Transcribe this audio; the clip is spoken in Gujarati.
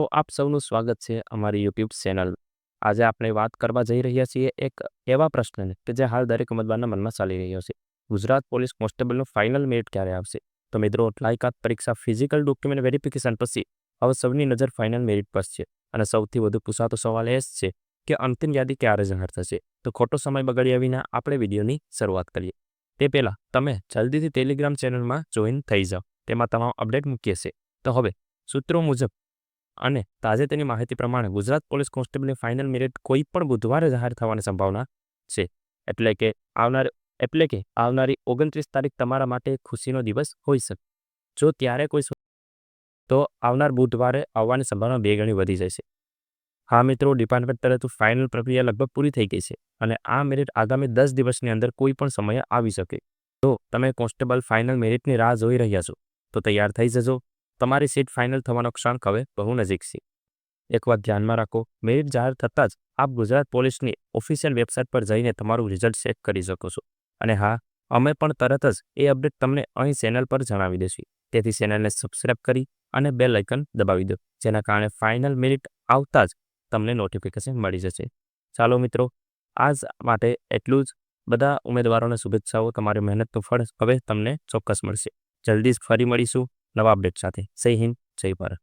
તો આપ સૌનું સ્વાગત છે અમારી યુટ્યુબ ચેનલ. આજે આપણે વાત કરવા જઈ રહ્યા છીએ એક એવા પ્રશ્નને કે જે હાલ દરેક ઉમેદવારના મનમાં ચાલી રહ્યો છે. ગુજરાત પોલીસ કોન્સ્ટેબલનું ફાઇનલ મેરિટ ક્યારે આવશે? તો મિત્રો, લાયકાત પરીક્ષા ફિઝિકલ ડોક્યુમેન્ટ વેરિફિકેશન પછી હવે સૌની નજર ફાઇનલ મેરિટ પર છે. અને સૌથી વધુ પૂછાતો સવાલ એ જ છે કે અંતિમ યાદી ક્યારે જાહેર થશે? તો ખોટો સમય બગાડ્યા વિના આપણે વિડીયોની શરૂઆત કરીએ. તે પહેલાં તમે જલ્દીથી ટેલિગ્રામ ચેનલમાં જોઈન થઈ જાઓ. તેમાં તમામ અપડેટ મૂકીએ છે. તો હવે સૂત્રો મુજબ અને તાજેતરની માહિતી પ્રમાણે ગુજરાત પોલીસ કોન્સ્ટેબલની ફાઇનલ મેરિટ કોઈ પણ બુધવારે જાહેર થવાની સંભાવના છે. એટલે કે આવનારી 29 તારીખ તમારા માટે ખુશીનો દિવસ હોઈ શકે. જો ત્યારે તો આવનાર બુધવારે આવવાની સંભાવના 2 ગણી વધી જશે. હા મિત્રો, ડિપાર્ટમેન્ટ તરફથી ફાઇનલ પ્રક્રિયા લગભગ પૂરી થઈ ગઈ છે અને આ મેરિટ આગામી 10 દિવસની અંદર કોઈ પણ સમયે આવી શકે. જો તમે કોન્સ્ટેબલ ફાઇનલ મેરિટની રાહ જોઈ રહ્યા છો તો તૈયાર થઈ જજો. તમારી સીટ ફાઇનલ થવાનો ક્ષણ હવે બહુ નજીક છે. એક વાત ધ્યાનમાં રાખો, મેરિટ જાહેર થતાં જ આપ ગુજરાત પોલીસની ઓફિશિયલ વેબસાઇટ પર જઈને તમારું રિઝલ્ટ ચેક કરી શકો છો. અને હા, અમે પણ તરત જ એ અપડેટ તમને અહીં ચેનલ પર જણાવી દઈશું. તેથી ચેનલને સબસ્ક્રાઇબ કરી અને બેલ આઇકન દબાવી દો, જેના કારણે ફાઇનલ મેરિટ આવતા જ તમને નોટિફિકેશન મળી જશે. ચાલો મિત્રો, આજ માટે એટલું જ. બધા ઉમેદવારોને શુભેચ્છાઓ. તમારી મહેનતનું ફળ હવે તમને ચોક્કસ મળશે. જલ્દી જ ફરી મળીશું નવા અપડેટ સાથે. જય હિન્દ, જય ભારત.